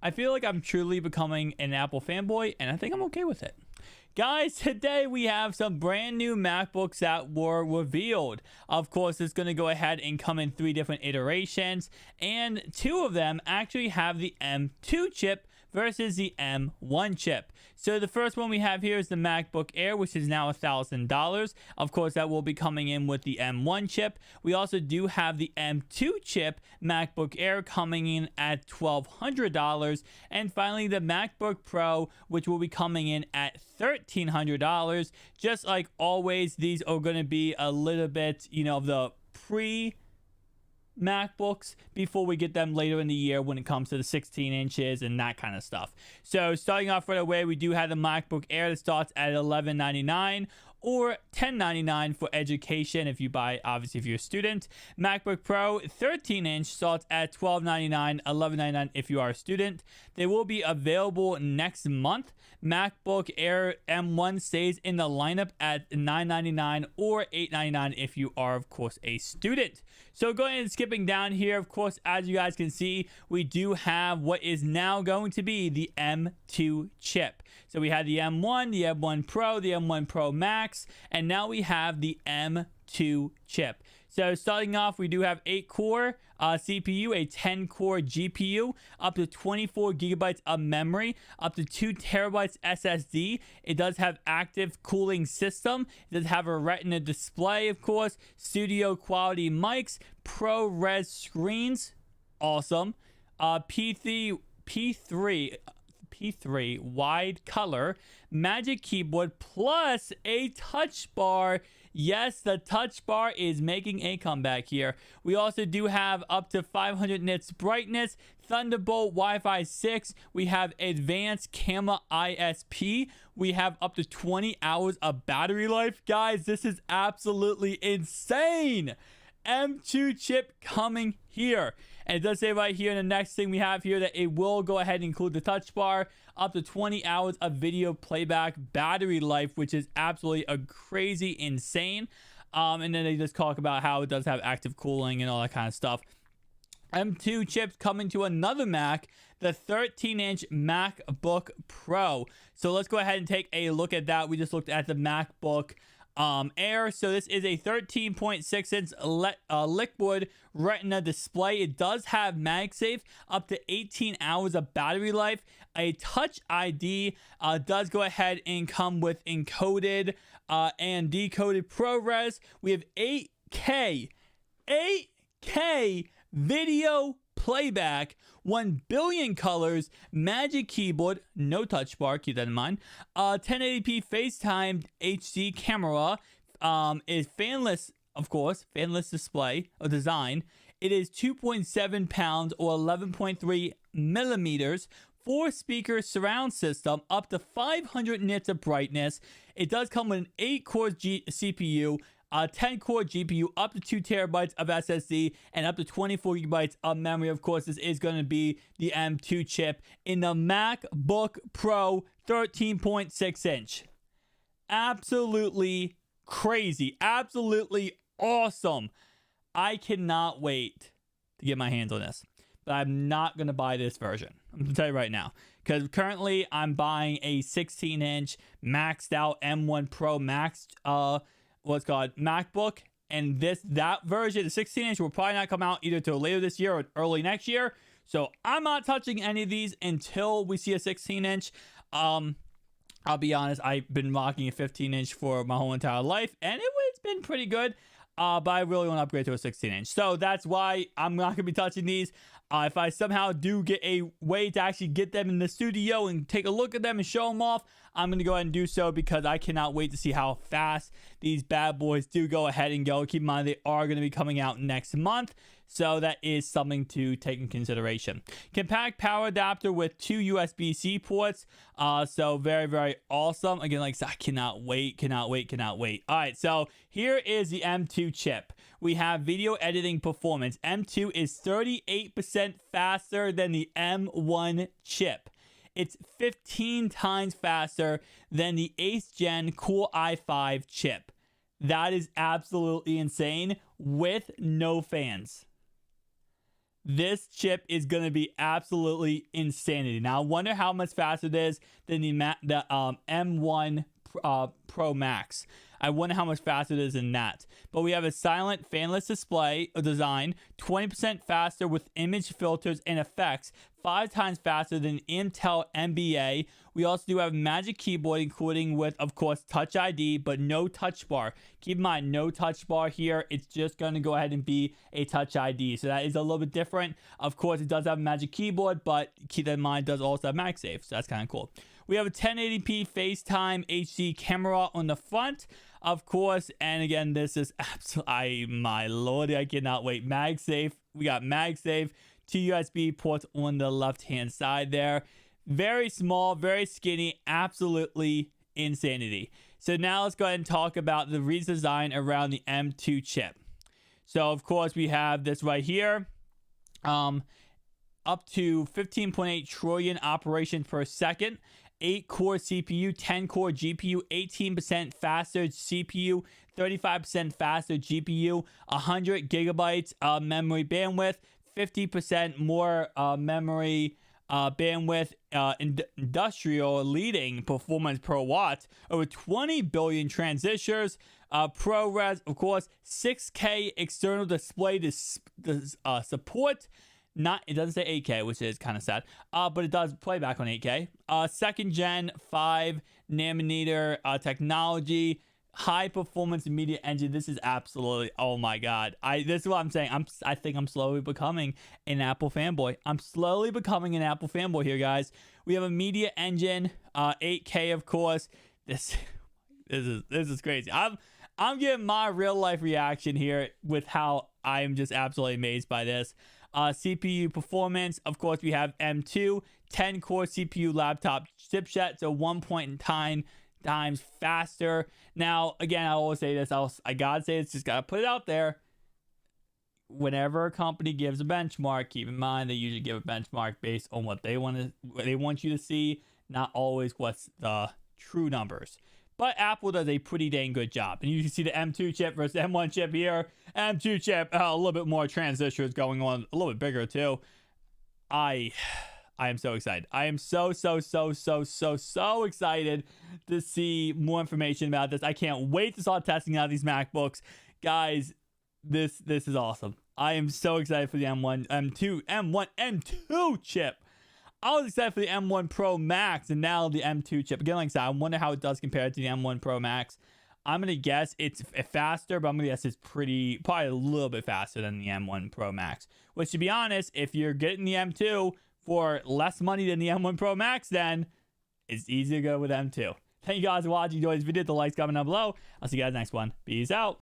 I feel like I'm truly becoming an Apple fanboy, and I think I'm okay with it. Guys, today we have some brand new MacBooks that were revealed. Of course, it's going to go ahead and come in 3 different iterations, and 2 of them actually have the M2 chip versus the M1 chip. So the first one we have here is the MacBook Air, which is now $1,000. Of course, that will be coming in with the M1 chip. We also do have the M2 chip MacBook Air coming in at $1,200. And finally, the MacBook Pro, which will be coming in at $1,300. Just like always, these are going to be a little bit, the MacBooks before we get them later in the year when it comes to the 16 inches and that kind of stuff. So starting off right away, we do have the MacBook Air that starts at $1199 or $1099 for education if you buy, obviously, if you're a student. MacBook Pro 13-inch starts at $1299, $1199 if you are a student. They will be available next month. MacBook Air M1 stays in the lineup at $999 or $899 if you are, of course, a student. So going and skipping down here, of course, as you guys can see, we do have what is now going to be the M2 chip. So we had the M1, the M1 Pro, the M1 Pro Max, and now we have the M2 chip. So starting off, we do have 8-core CPU, a 10-core GPU, up to 24 gigabytes of memory, up to 2 terabytes SSD. It does have active cooling system. It does have a Retina display, of course, studio quality mics, ProRes screens, awesome. P3 wide color, Magic Keyboard, plus a touch bar. Yes, the touch bar is making a comeback here. We also do have up to 500 nits brightness, Thunderbolt Wi-Fi 6. We have advanced camera ISP. We have up to 20 hours of battery life. Guys, this is absolutely insane. M2 chip coming here. And it does say right here in the next thing we have here that it will go ahead and include the touch bar, up to 20 hours of video playback battery life, which is absolutely a crazy insane. And then they just talk about how it does have active cooling and all that kind of stuff. M2 chips coming to another Mac, the 13-inch MacBook Pro. So let's go ahead and take a look at that. We just looked at the MacBook Air. So this is a 13.6-inch liquid Retina display. It does have MagSafe, up to 18 hours of battery life. A Touch ID does go ahead and come with encoded and decoded ProRes. We have 8K video playback, 1 billion colors, Magic Keyboard, no touch bar, keep that in mind. 1080p FaceTime HD camera, is fanless, of course, fanless display or design. It is 2.7 pounds or 11.3 millimeters. 4-speaker surround system, up to 500 nits of brightness. It does come with an 8-core CPU, 10-core GPU, up to 2 terabytes of SSD, and up to 24 gigabytes of memory. Of course, this is going to be the M2 chip in the MacBook Pro 13.6-inch. Absolutely crazy. Absolutely awesome. I cannot wait to get my hands on this. But I'm not going to buy this version. I'm going to tell you right now. Because currently, I'm buying a 16-inch maxed out M1 Pro Max MacBook, and that version, the 16-inch, will probably not come out either till later this year or early next year. So I'm not touching any of these until we see a 16-inch. I'll be honest, I've been rocking a 15-inch for my whole entire life, and it's been pretty good. But I really want to upgrade to a 16-inch. So that's why I'm not going to be touching these. If I somehow do get a way to actually get them in the studio and take a look at them and show them off, I'm going to go ahead and do so, because I cannot wait to see how fast these bad boys do go ahead and go. Keep in mind, they are going to be coming out next month. So that is something to take in consideration. Compact power adapter with 2 USB-C ports. So very, very awesome. Again, like I said, I cannot wait. All right, so here is the M2 chip. We have video editing performance. M2 is 38% faster than the M1 chip. It's 15 times faster than the 8th gen Core i5 chip. That is absolutely insane with no fans. this chip is going to be absolutely insanity. Now, I wonder how much faster it is than the M1 Pro Max. I wonder how much faster it is than that. But we have a silent fanless display design, 20% faster with image filters and effects, 5 times faster than Intel NBA. We also do have Magic Keyboard, including with, of course, Touch ID, but no touch bar. Keep in mind, no touch bar here. It's just going to go ahead and be a Touch ID. So that is a little bit different. Of course, it does have a Magic Keyboard, but keep in mind, it does also have MagSafe. So that's kind of cool. We have a 1080p FaceTime HD camera on the front, of course. And again, this is absolutely, my lordy, I cannot wait. MagSafe. We got MagSafe, 2 USB ports on the left-hand side there. Very small, very skinny, absolutely insanity. So now let's go ahead and talk about the redesign around the M2 chip. So, of course, we have this right here. Up to 15.8 trillion operations per second. 8-core CPU, 10-core GPU, 18% faster CPU, 35% faster GPU, 100 gigabytes memory bandwidth, 50% more memory bandwidth, industrial leading performance per watt, over 20 billion transistors, ProRes, of course, 6K external display support. It doesn't say 8K, which is kind of sad, but it does play back on 8K. Second gen 5 nanometer technology, high performance media engine. This is absolutely, oh my god. This is what I'm saying. I think I'm slowly becoming an Apple fanboy. I'm slowly becoming an Apple fanboy here, guys. We have a media engine, 8K, of course. This is crazy. I'm getting my real life reaction here with how I am just absolutely amazed by this. CPU performance, of course, we have M2, 10-core CPU laptop chipset, so 1.9 times faster. Now, again, I always say this. I gotta say this. Just gotta put it out there. Whenever a company gives a benchmark, keep in mind they usually give a benchmark based on what they want you to see, not always what's the true numbers. But Apple does a pretty dang good job. And you can see the M2 chip versus M1 chip here. M2 chip, a little bit more transistors going on, a little bit bigger too. I am so excited. I am so excited to see more information about this. I can't wait to start testing out these MacBooks. Guys, this is awesome. I am so excited for the M2 chip. I was excited for the M1 Pro Max and now the M2 chip. Again, like I said, I wonder how it does compare to the M1 Pro Max. I'm going to guess it's faster, but I'm going to guess it's probably a little bit faster than the M1 Pro Max. Which, to be honest, if you're getting the M2 for less money than the M1 Pro Max, then it's easy to go with M2. Thank you guys for watching. Enjoy this video. The likes, comment down below. I'll see you guys next one. Peace out.